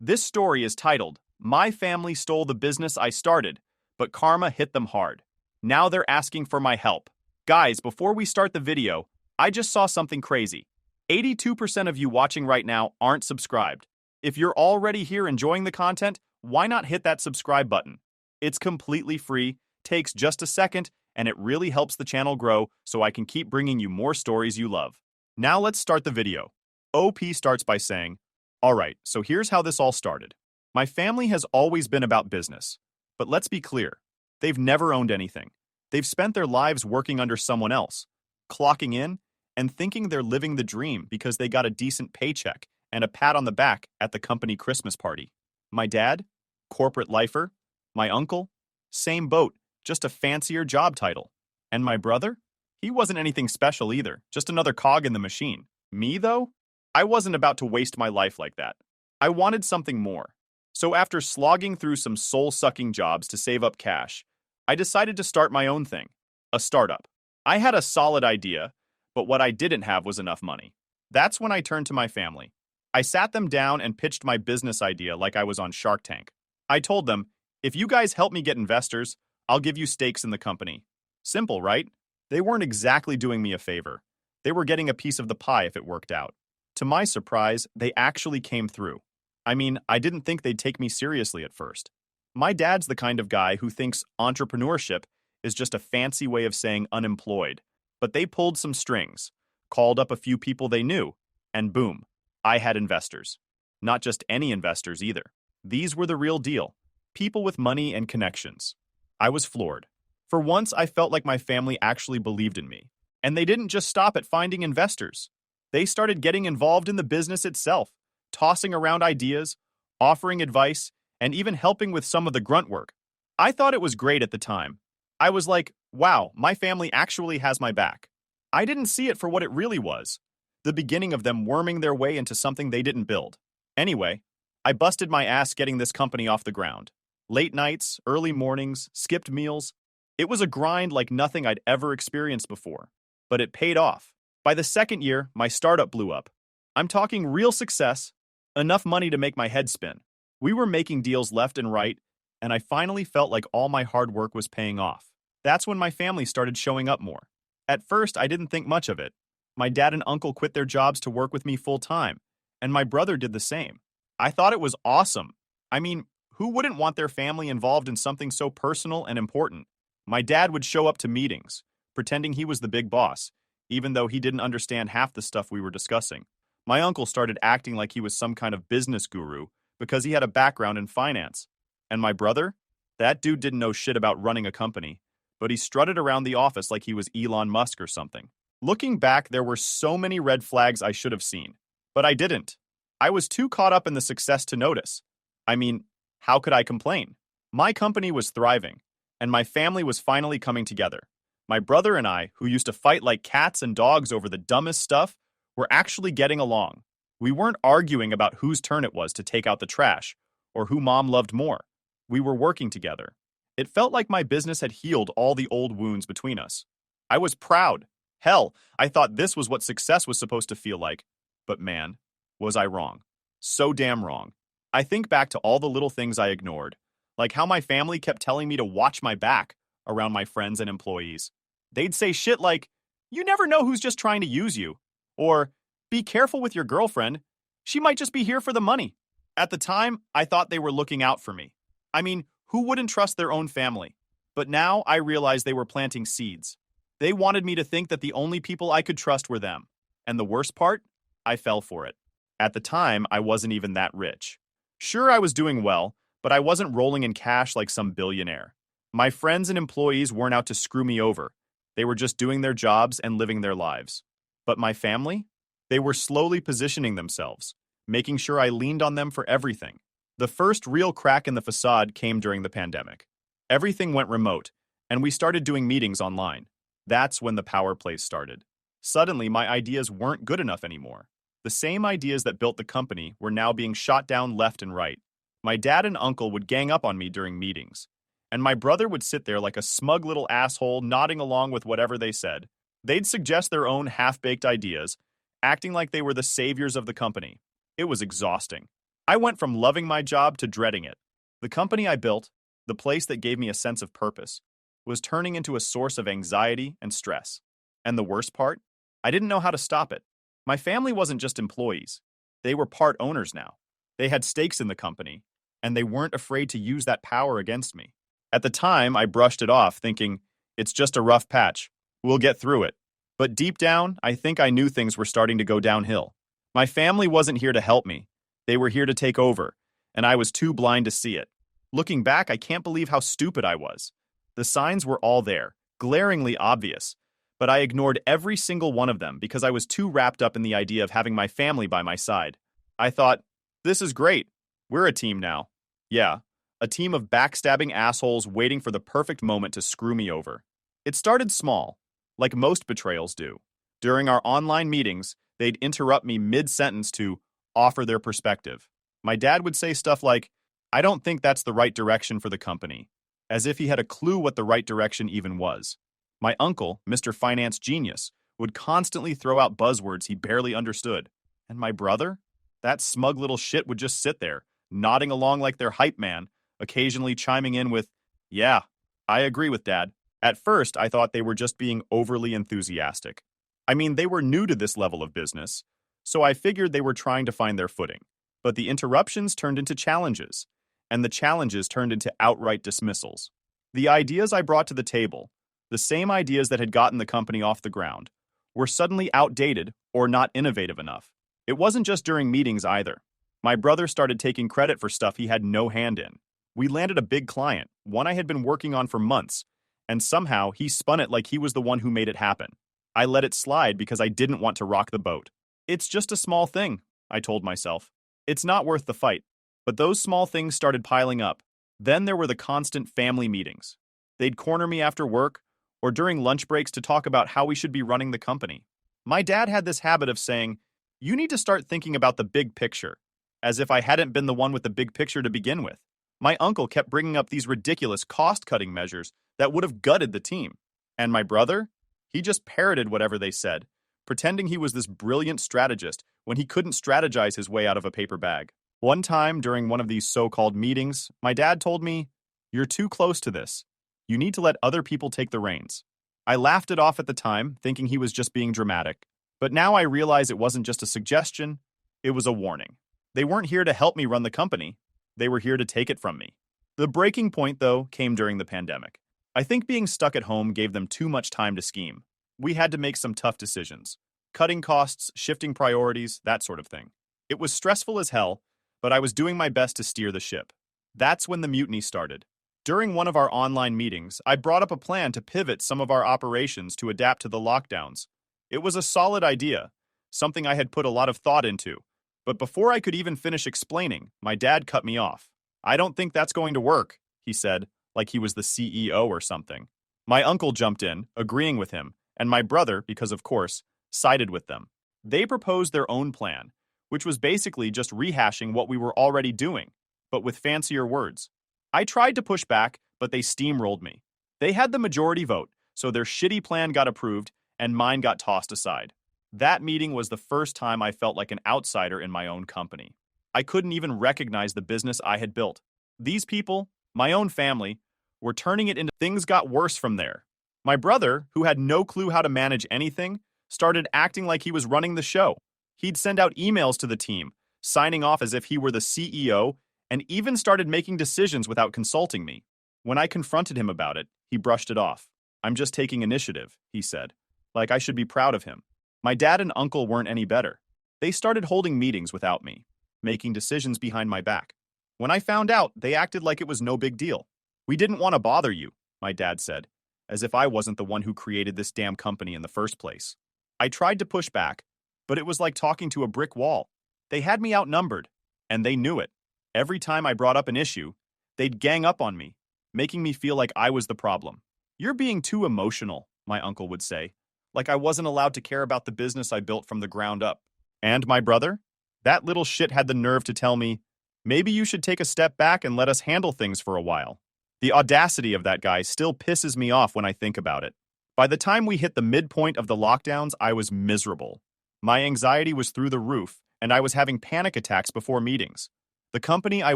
This story is titled, My Family Stole the Business I Started, but Karma Hit Them Hard. Now they're asking for my help. Guys, before we start the video, I just saw something crazy. 82% of you watching right now aren't subscribed. If you're already here enjoying the content, why not hit that subscribe button? It's completely free, takes just a second, and it really helps the channel grow so I can keep bringing you more stories you love. Now let's start the video. OP starts by saying, Alright, so here's how this all started. My family has always been about business. But let's be clear, they've never owned anything. They've spent their lives working under someone else, clocking in, and thinking they're living the dream because they got a decent paycheck and a pat on the back at the company Christmas party. My dad? Corporate lifer. My uncle? Same boat, just a fancier job title. And my brother? He wasn't anything special either, just another cog in the machine. Me, though? I wasn't about to waste my life like that. I wanted something more. So after slogging through some soul-sucking jobs to save up cash, I decided to start my own thing, a startup. I had a solid idea, but what I didn't have was enough money. That's when I turned to my family. I sat them down and pitched my business idea like I was on Shark Tank. I told them, if you guys help me get investors, I'll give you stakes in the company. Simple, right? They weren't exactly doing me a favor. They were getting a piece of the pie if it worked out. To my surprise, they actually came through. I mean, I didn't think they'd take me seriously at first. My dad's the kind of guy who thinks entrepreneurship is just a fancy way of saying unemployed. But they pulled some strings, called up a few people they knew, and boom, I had investors. Not just any investors either. These were the real deal. People with money and connections. I was floored. For once, I felt like my family actually believed in me. And they didn't just stop at finding investors. They started getting involved in the business itself, tossing around ideas, offering advice, and even helping with some of the grunt work. I thought it was great at the time. I was like, wow, my family actually has my back. I didn't see it for what it really was, the beginning of them worming their way into something they didn't build. Anyway, I busted my ass getting this company off the ground. Late nights, early mornings, skipped meals. It was a grind like nothing I'd ever experienced before. But it paid off. By the second year, my startup blew up. I'm talking real success, enough money to make my head spin. We were making deals left and right, and I finally felt like all my hard work was paying off. That's when my family started showing up more. At first, I didn't think much of it. My dad and uncle quit their jobs to work with me full time, and my brother did the same. I thought it was awesome. I mean, who wouldn't want their family involved in something so personal and important? My dad would show up to meetings, pretending he was the big boss, even though he didn't understand half the stuff we were discussing. My uncle started acting like he was some kind of business guru because he had a background in finance. And my brother? That dude didn't know shit about running a company, but he strutted around the office like he was Elon Musk or something. Looking back, there were so many red flags I should have seen, but I didn't. I was too caught up in the success to notice. I mean, how could I complain? My company was thriving, and my family was finally coming together. My brother and I, who used to fight like cats and dogs over the dumbest stuff, were actually getting along. We weren't arguing about whose turn it was to take out the trash, or who mom loved more. We were working together. It felt like my business had healed all the old wounds between us. I was proud. Hell, I thought this was what success was supposed to feel like. But man, was I wrong. So damn wrong. I think back to all the little things I ignored, like how my family kept telling me to watch my back around my friends and employees. They'd say shit like, you never know who's just trying to use you, or be careful with your girlfriend. She might just be here for the money. At the time, I thought they were looking out for me. I mean, who wouldn't trust their own family? But now I realize they were planting seeds. They wanted me to think that the only people I could trust were them. And the worst part? I fell for it. At the time, I wasn't even that rich. Sure, I was doing well, but I wasn't rolling in cash like some billionaire. My friends and employees weren't out to screw me over. They were just doing their jobs and living their lives. But my family? They were slowly positioning themselves, making sure I leaned on them for everything. The first real crack in the facade came during the pandemic. Everything went remote, and we started doing meetings online. That's when the power plays started. Suddenly, my ideas weren't good enough anymore. The same ideas that built the company were now being shot down left and right. My dad and uncle would gang up on me during meetings, and my brother would sit there like a smug little asshole nodding along with whatever they said. They'd suggest their own half-baked ideas, acting like they were the saviors of the company. It was exhausting. I went from loving my job to dreading it. The company I built, the place that gave me a sense of purpose, was turning into a source of anxiety and stress. And the worst part? I didn't know how to stop it. My family wasn't just employees. They were part owners now. They had stakes in the company, and they weren't afraid to use that power against me. At the time, I brushed it off, thinking, it's just a rough patch. We'll get through it. But deep down, I think I knew things were starting to go downhill. My family wasn't here to help me. They were here to take over, and I was too blind to see it. Looking back, I can't believe how stupid I was. The signs were all there, glaringly obvious, but I ignored every single one of them because I was too wrapped up in the idea of having my family by my side. I thought, this is great. We're a team now. Yeah, a team of backstabbing assholes waiting for the perfect moment to screw me over. It started small, like most betrayals do. During our online meetings, they'd interrupt me mid-sentence to offer their perspective. My dad would say stuff like, I don't think that's the right direction for the company, as if he had a clue what the right direction even was. My uncle, Mr. Finance Genius, would constantly throw out buzzwords he barely understood. And my brother? That smug little shit would just sit there, nodding along like their hype man, occasionally chiming in with, yeah, I agree with Dad. At first, I thought they were just being overly enthusiastic. I mean, they were new to this level of business, so I figured they were trying to find their footing. But the interruptions turned into challenges, and the challenges turned into outright dismissals. The ideas I brought to the table, the same ideas that had gotten the company off the ground, were suddenly outdated or not innovative enough. It wasn't just during meetings either. My brother started taking credit for stuff he had no hand in. We landed a big client, one I had been working on for months, and somehow he spun it like he was the one who made it happen. I let it slide because I didn't want to rock the boat. It's just a small thing, I told myself. It's not worth the fight. But those small things started piling up. Then there were the constant family meetings. They'd corner me after work or during lunch breaks to talk about how we should be running the company. My dad had this habit of saying, you need to start thinking about the big picture, as if I hadn't been the one with the big picture to begin with. My uncle kept bringing up these ridiculous cost-cutting measures that would have gutted the team. And my brother? He just parroted whatever they said, pretending he was this brilliant strategist when he couldn't strategize his way out of a paper bag. One time during one of these so-called meetings, my dad told me, you're too close to this. You need to let other people take the reins. I laughed it off at the time, thinking he was just being dramatic. But now I realize it wasn't just a suggestion, it was a warning. They weren't here to help me run the company. They were here to take it from me. The breaking point, though, came during the pandemic. I think being stuck at home gave them too much time to scheme. We had to make some tough decisions. Cutting costs, shifting priorities, that sort of thing. It was stressful as hell, but I was doing my best to steer the ship. That's when the mutiny started. During one of our online meetings, I brought up a plan to pivot some of our operations to adapt to the lockdowns. It was a solid idea, something I had put a lot of thought into. But before I could even finish explaining, my dad cut me off. I don't think that's going to work, he said, like he was the CEO or something. My uncle jumped in, agreeing with him, and my brother, because of course, sided with them. They proposed their own plan, which was basically just rehashing what we were already doing, but with fancier words. I tried to push back, but they steamrolled me. They had the majority vote, so their shitty plan got approved, and mine got tossed aside. That meeting was the first time I felt like an outsider in my own company. I couldn't even recognize the business I had built. These people, my own family, were turning it into things got worse from there. My brother, who had no clue how to manage anything, started acting like he was running the show. He'd send out emails to the team, signing off as if he were the CEO, and even started making decisions without consulting me. When I confronted him about it, he brushed it off. I'm just taking initiative, he said, like I should be proud of him. My dad and uncle weren't any better. They started holding meetings without me, making decisions behind my back. When I found out, they acted like it was no big deal. We didn't want to bother you, my dad said, as if I wasn't the one who created this damn company in the first place. I tried to push back, but it was like talking to a brick wall. They had me outnumbered, and they knew it. Every time I brought up an issue, they'd gang up on me, making me feel like I was the problem. You're being too emotional, my uncle would say, like I wasn't allowed to care about the business I built from the ground up. And my brother? That little shit had the nerve to tell me, maybe you should take a step back and let us handle things for a while. The audacity of that guy still pisses me off when I think about it. By the time we hit the midpoint of the lockdowns, I was miserable. My anxiety was through the roof, and I was having panic attacks before meetings. The company I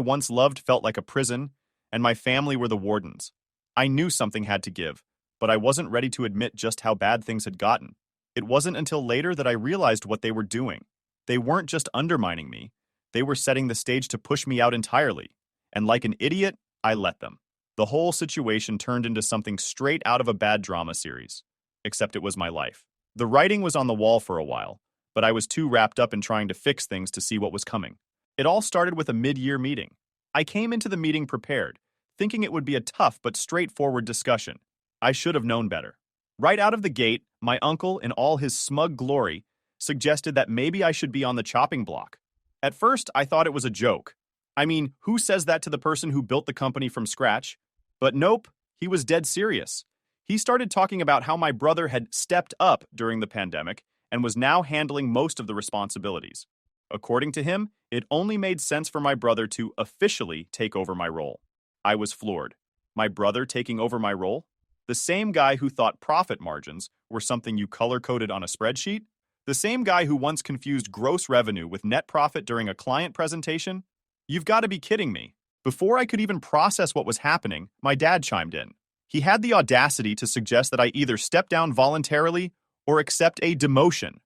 once loved felt like a prison, and my family were the wardens. I knew something had to give, but I wasn't ready to admit just how bad things had gotten. It wasn't until later that I realized what they were doing. They weren't just undermining me, they were setting the stage to push me out entirely. And like an idiot, I let them. The whole situation turned into something straight out of a bad drama series. Except it was my life. The writing was on the wall for a while, but I was too wrapped up in trying to fix things to see what was coming. It all started with a mid-year meeting. I came into the meeting prepared, thinking it would be a tough but straightforward discussion. I should have known better. Right out of the gate, my uncle, in all his smug glory, suggested that maybe I should be on the chopping block. At first, I thought it was a joke. I mean, who says that to the person who built the company from scratch? But nope, he was dead serious. He started talking about how my brother had stepped up during the pandemic and was now handling most of the responsibilities. According to him, it only made sense for my brother to officially take over my role. I was floored. My brother taking over my role? The same guy who thought profit margins were something you color-coded on a spreadsheet? The same guy who once confused gross revenue with net profit during a client presentation? You've got to be kidding me. Before I could even process what was happening, my dad chimed in. He had the audacity to suggest that I either step down voluntarily or accept a demotion,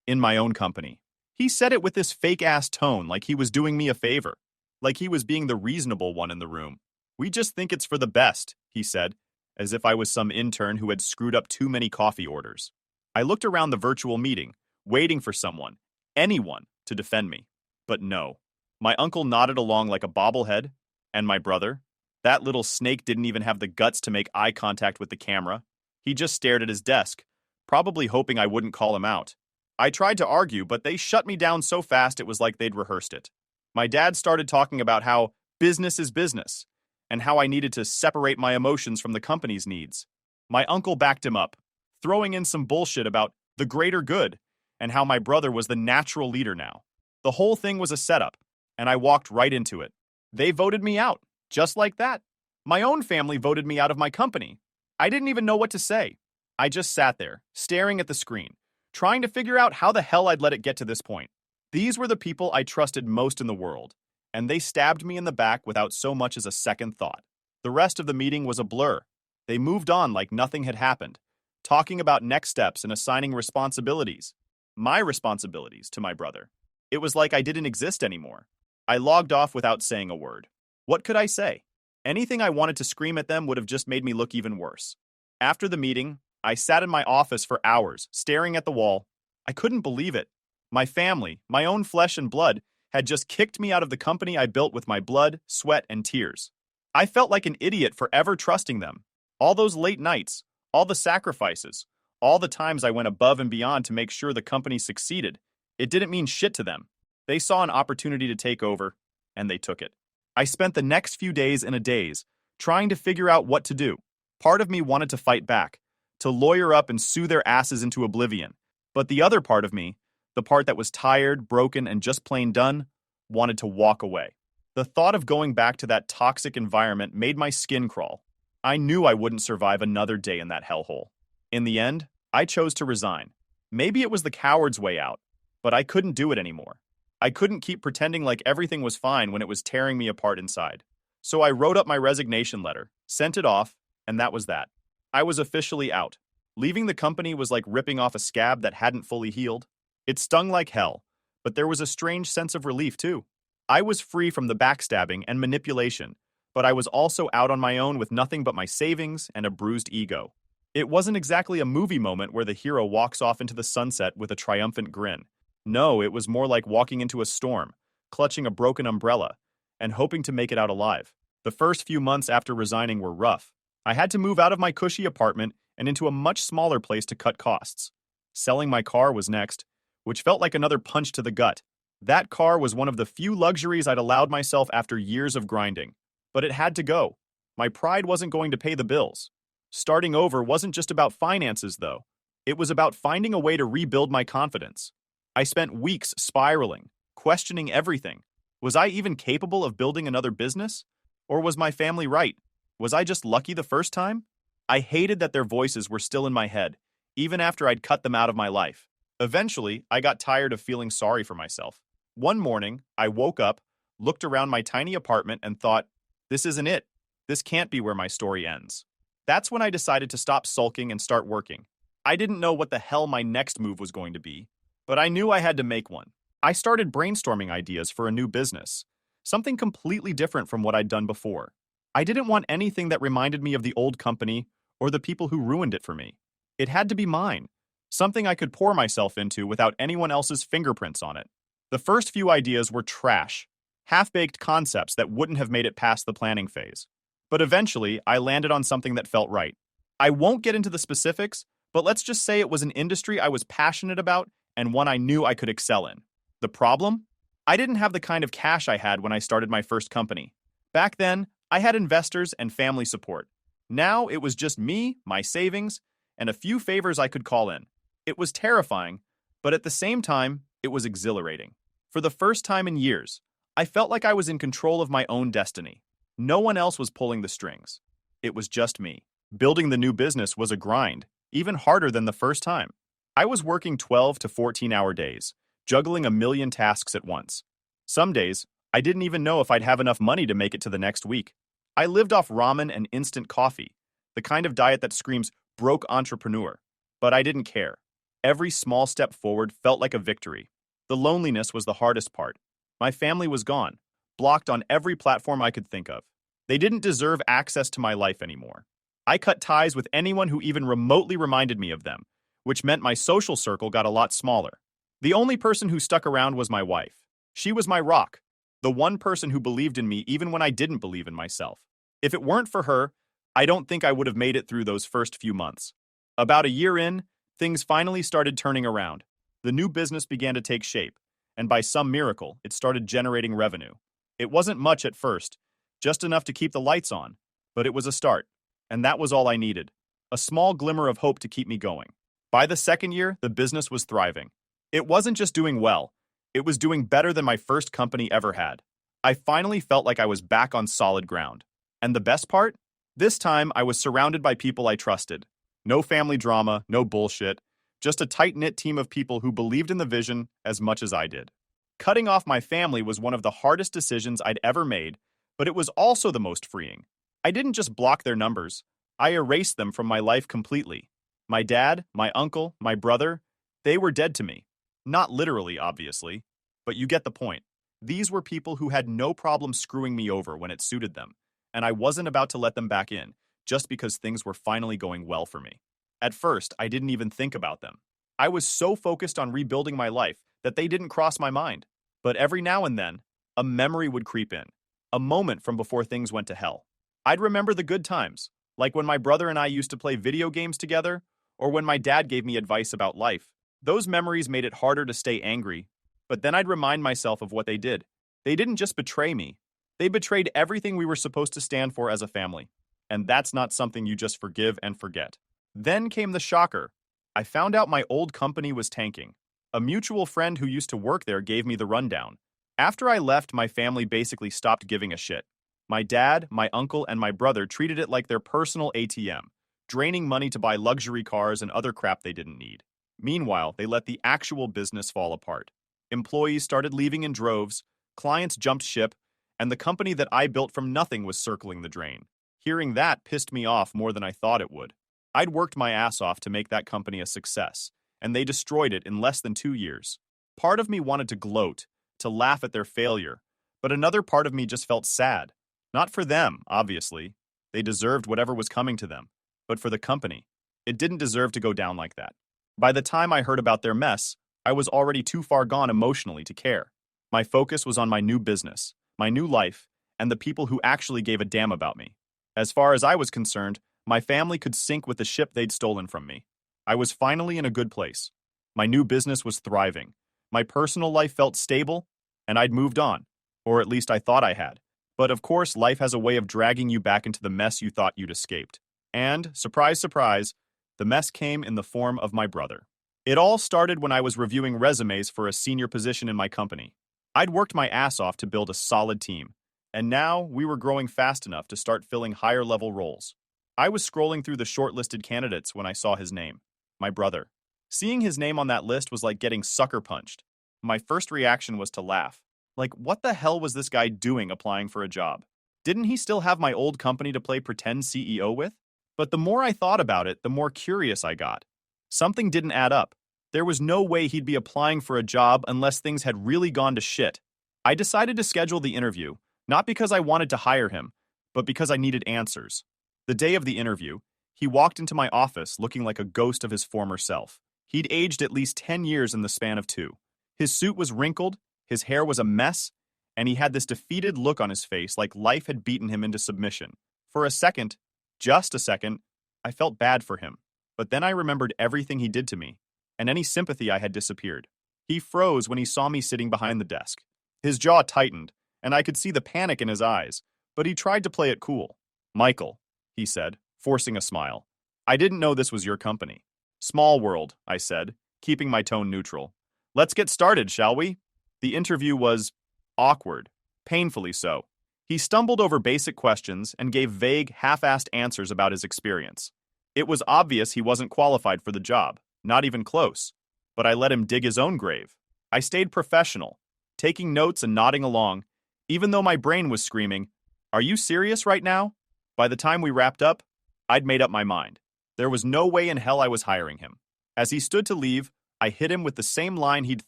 in my own company. He said it with this fake-ass tone like he was doing me a favor, like he was being the reasonable one in the room. We just think it's for the best, he said, as if I was some intern who had screwed up too many coffee orders. I looked around the virtual meeting, waiting for someone, anyone, to defend me. But no. My uncle nodded along like a bobblehead, and my brother, that little snake didn't even have the guts to make eye contact with the camera. He just stared at his desk, probably hoping I wouldn't call him out. I tried to argue, but they shut me down so fast it was like they'd rehearsed it. My dad started talking about how business is business, and how I needed to separate my emotions from the company's needs. My uncle backed him up, throwing in some bullshit about the greater good, and how my brother was the natural leader now. The whole thing was a setup, and I walked right into it. They voted me out, just like that. My own family voted me out of my company. I didn't even know what to say. I just sat there, staring at the screen, trying to figure out how the hell I'd let it get to this point. These were the people I trusted most in the world, and they stabbed me in the back without so much as a second thought. The rest of the meeting was a blur. They moved on like nothing had happened, talking about next steps and assigning responsibilities. My responsibilities to my brother. It was like I didn't exist anymore. I logged off without saying a word. What could I say? Anything I wanted to scream at them would have just made me look even worse. After the meeting, I sat in my office for hours, staring at the wall. I couldn't believe it. My family, my own flesh and blood, had just kicked me out of the company I built with my blood, sweat, and tears. I felt like an idiot for ever trusting them. All those late nights, all the sacrifices, all the times I went above and beyond to make sure the company succeeded, it didn't mean shit to them. They saw an opportunity to take over, and they took it. I spent the next few days in a daze, trying to figure out what to do. Part of me wanted to fight back, to lawyer up and sue their asses into oblivion. But the other part of me, the part that was tired, broken, and just plain done, wanted to walk away. The thought of going back to that toxic environment made my skin crawl. I knew I wouldn't survive another day in that hellhole. In the end, I chose to resign. Maybe it was the coward's way out, but I couldn't do it anymore. I couldn't keep pretending like everything was fine when it was tearing me apart inside. So I wrote up my resignation letter, sent it off, and that was that. I was officially out. Leaving the company was like ripping off a scab that hadn't fully healed. It stung like hell, but there was a strange sense of relief too. I was free from the backstabbing and manipulation, but I was also out on my own with nothing but my savings and a bruised ego. It wasn't exactly a movie moment where the hero walks off into the sunset with a triumphant grin. No, it was more like walking into a storm, clutching a broken umbrella, and hoping to make it out alive. The first few months after resigning were rough. I had to move out of my cushy apartment and into a much smaller place to cut costs. Selling my car was next, which felt like another punch to the gut. That car was one of the few luxuries I'd allowed myself after years of grinding. But it had to go. My pride wasn't going to pay the bills. Starting over wasn't just about finances, though. It was about finding a way to rebuild my confidence. I spent weeks spiraling, questioning everything. Was I even capable of building another business? Or was my family right? Was I just lucky the first time? I hated that their voices were still in my head, even after I'd cut them out of my life. Eventually, I got tired of feeling sorry for myself. One morning, I woke up, looked around my tiny apartment, and thought, this isn't it. This can't be where my story ends. That's when I decided to stop sulking and start working. I didn't know what the hell my next move was going to be, but I knew I had to make one. I started brainstorming ideas for a new business, something completely different from what I'd done before. I didn't want anything that reminded me of the old company or the people who ruined it for me. It had to be mine, something I could pour myself into without anyone else's fingerprints on it. The first few ideas were trash, half-baked concepts that wouldn't have made it past the planning phase. But eventually, I landed on something that felt right. I won't get into the specifics, but let's just say it was an industry I was passionate about and one I knew I could excel in. The problem? I didn't have the kind of cash I had when I started my first company. Back then, I had investors and family support. Now it was just me, my savings, and a few favors I could call in. It was terrifying, but at the same time, it was exhilarating. For the first time in years, I felt like I was in control of my own destiny. No one else was pulling the strings. It was just me. Building the new business was a grind, even harder than the first time. I was working 12 to 14-hour days, juggling a million tasks at once. Some days, I didn't even know if I'd have enough money to make it to the next week. I lived off ramen and instant coffee, the kind of diet that screams broke entrepreneur. But I didn't care. Every small step forward felt like a victory. The loneliness was the hardest part. My family was gone, blocked on every platform I could think of. They didn't deserve access to my life anymore. I cut ties with anyone who even remotely reminded me of them, which meant my social circle got a lot smaller. The only person who stuck around was my wife. She was my rock, the one person who believed in me even when I didn't believe in myself. If it weren't for her, I don't think I would have made it through those first few months. About a year in, things finally started turning around. The new business began to take shape, and by some miracle, it started generating revenue. It wasn't much at first, just enough to keep the lights on, but it was a start, and that was all I needed. A small glimmer of hope to keep me going. By the second year, the business was thriving. It wasn't just doing well, it was doing better than my first company ever had. I finally felt like I was back on solid ground. And the best part? This time, I was surrounded by people I trusted. No family drama, no bullshit, just a tight-knit team of people who believed in the vision as much as I did. Cutting off my family was one of the hardest decisions I'd ever made, but it was also the most freeing. I didn't just block their numbers, I erased them from my life completely. My dad, my uncle, my brother, they were dead to me. Not literally, obviously, but you get the point. These were people who had no problem screwing me over when it suited them, and I wasn't about to let them back in, just because things were finally going well for me. At first, I didn't even think about them. I was so focused on rebuilding my life that they didn't cross my mind. But every now and then, a memory would creep in, a moment from before things went to hell. I'd remember the good times, like when my brother and I used to play video games together, or when my dad gave me advice about life. Those memories made it harder to stay angry, but then I'd remind myself of what they did. They didn't just betray me. They betrayed everything we were supposed to stand for as a family. And that's not something you just forgive and forget. Then came the shocker. I found out my old company was tanking. A mutual friend who used to work there gave me the rundown. After I left, my family basically stopped giving a shit. My dad, my uncle, and my brother treated it like their personal ATM, draining money to buy luxury cars and other crap they didn't need. Meanwhile, they let the actual business fall apart. Employees started leaving in droves, clients jumped ship, and the company that I built from nothing was circling the drain. Hearing that pissed me off more than I thought it would. I'd worked my ass off to make that company a success, and they destroyed it in less than 2 years. Part of me wanted to gloat, to laugh at their failure, but another part of me just felt sad. Not for them, obviously. They deserved whatever was coming to them. But for the company, it didn't deserve to go down like that. By the time I heard about their mess, I was already too far gone emotionally to care. My focus was on my new business, my new life, and the people who actually gave a damn about me. As far as I was concerned, my family could sink with the ship they'd stolen from me. I was finally in a good place. My new business was thriving. My personal life felt stable, and I'd moved on. Or at least I thought I had. But of course, life has a way of dragging you back into the mess you thought you'd escaped. And, surprise, surprise, the mess came in the form of my brother. It all started when I was reviewing resumes for a senior position in my company. I'd worked my ass off to build a solid team, and now we were growing fast enough to start filling higher-level roles. I was scrolling through the shortlisted candidates when I saw his name, my brother. Seeing his name on that list was like getting sucker punched. My first reaction was to laugh. Like, what the hell was this guy doing applying for a job? Didn't he still have my old company to play pretend CEO with? But the more I thought about it, the more curious I got. Something didn't add up. There was no way he'd be applying for a job unless things had really gone to shit. I decided to schedule the interview, not because I wanted to hire him, but because I needed answers. The day of the interview, he walked into my office looking like a ghost of his former self. He'd aged at least 10 years in the span of 2. His suit was wrinkled, his hair was a mess, and he had this defeated look on his face like life had beaten him into submission. For a second, just a second, I felt bad for him. But then I remembered everything he did to me, and any sympathy I had disappeared. He froze when he saw me sitting behind the desk. His jaw tightened, and I could see the panic in his eyes, but he tried to play it cool. "Michael," he said, forcing a smile. "I didn't know this was your company." "Small world," I said, keeping my tone neutral. "Let's get started, shall we?" The interview was awkward, painfully so. He stumbled over basic questions and gave vague, half-assed answers about his experience. It was obvious he wasn't qualified for the job, not even close, but I let him dig his own grave. I stayed professional, taking notes and nodding along, even though my brain was screaming, "Are you serious right now?" By the time we wrapped up, I'd made up my mind. There was no way in hell I was hiring him. As he stood to leave, I hit him with the same line he'd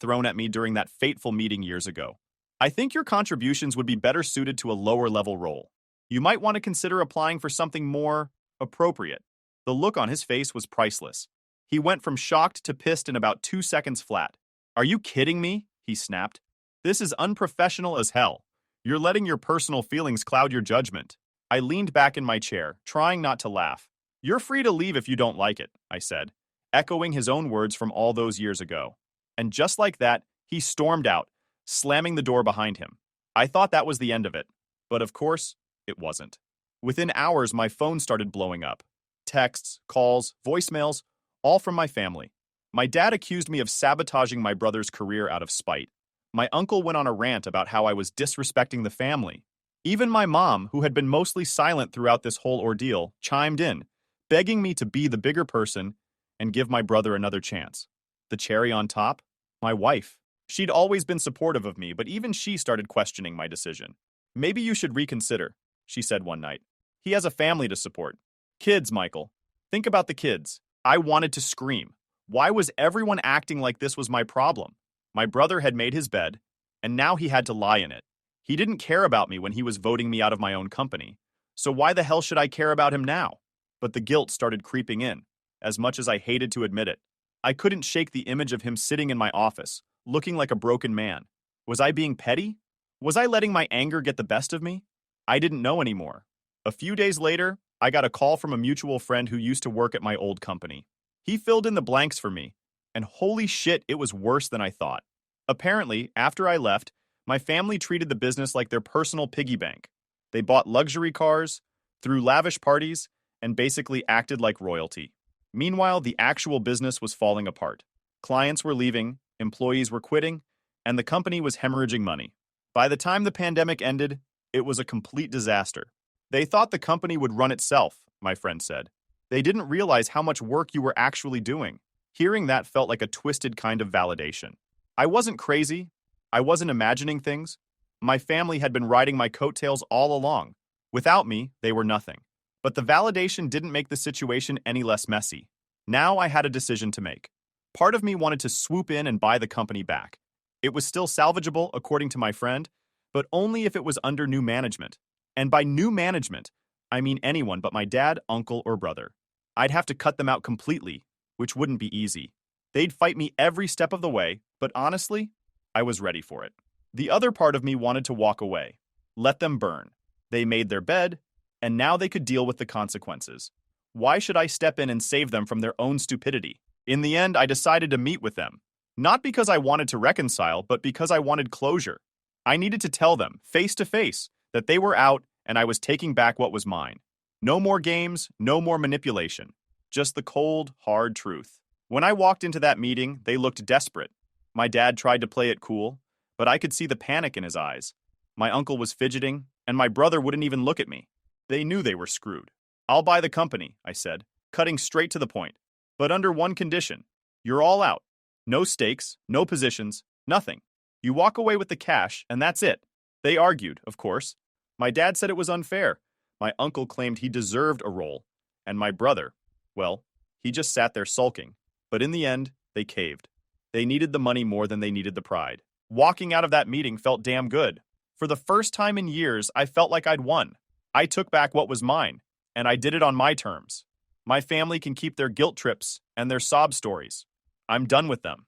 thrown at me during that fateful meeting years ago. "I think your contributions would be better suited to a lower-level role. You might want to consider applying for something more appropriate." The look on his face was priceless. He went from shocked to pissed in about 2 seconds flat. "Are you kidding me?" he snapped. "This is unprofessional as hell. You're letting your personal feelings cloud your judgment." I leaned back in my chair, trying not to laugh. "You're free to leave if you don't like it," I said, echoing his own words from all those years ago. And just like that, he stormed out, slamming the door behind him. I thought that was the end of it, but of course, it wasn't. Within hours, my phone started blowing up. Texts, calls, voicemails, all from my family. My dad accused me of sabotaging my brother's career out of spite. My uncle went on a rant about how I was disrespecting the family. Even my mom, who had been mostly silent throughout this whole ordeal, chimed in, begging me to be the bigger person and give my brother another chance. The cherry on top? My wife. She'd always been supportive of me, but even she started questioning my decision. "Maybe you should reconsider," she said one night. "He has a family to support." Kids, Michael. Think about the kids. I wanted to scream. Why was everyone acting like this was my problem? My brother had made his bed, and now he had to lie in it. He didn't care about me when he was voting me out of my own company. So why the hell should I care about him now? But the guilt started creeping in, as much as I hated to admit it. I couldn't shake the image of him sitting in my office, looking like a broken man. Was I being petty? Was I letting my anger get the best of me? I didn't know anymore. A few days later, I got a call from a mutual friend who used to work at my old company. He filled in the blanks for me, and holy shit, it was worse than I thought. Apparently, after I left, my family treated the business like their personal piggy bank. They bought luxury cars, threw lavish parties, and basically acted like royalty. Meanwhile, the actual business was falling apart. Clients were leaving, employees were quitting, and the company was hemorrhaging money. By the time the pandemic ended, it was a complete disaster. "They thought the company would run itself," my friend said. "They didn't realize how much work you were actually doing." Hearing that felt like a twisted kind of validation. I wasn't crazy. I wasn't imagining things. My family had been riding my coattails all along. Without me, they were nothing. But the validation didn't make the situation any less messy. Now I had a decision to make. Part of me wanted to swoop in and buy the company back. It was still salvageable, according to my friend, but only if it was under new management. And by new management, I mean anyone but my dad, uncle, or brother. I'd have to cut them out completely, which wouldn't be easy. They'd fight me every step of the way, but honestly, I was ready for it. The other part of me wanted to walk away. Let them burn. They made their bed, and now they could deal with the consequences. Why should I step in and save them from their own stupidity? In the end, I decided to meet with them. Not because I wanted to reconcile, but because I wanted closure. I needed to tell them, face to face, that they were out and I was taking back what was mine. No more games, no more manipulation. Just the cold, hard truth. When I walked into that meeting, they looked desperate. My dad tried to play it cool, but I could see the panic in his eyes. My uncle was fidgeting, and my brother wouldn't even look at me. They knew they were screwed. "I'll buy the company," I said, cutting straight to the point. "But under one condition. You're all out. No stakes, no positions, nothing. You walk away with the cash, and that's it. They argued, of course. My dad said it was unfair. My uncle claimed he deserved a role. And my brother, well, he just sat there sulking. But in the end, they caved. They needed the money more than they needed the pride. Walking out of that meeting felt damn good. For the first time in years, I felt like I'd won. I took back what was mine, and I did it on my terms. My family can keep their guilt trips and their sob stories. I'm done with them.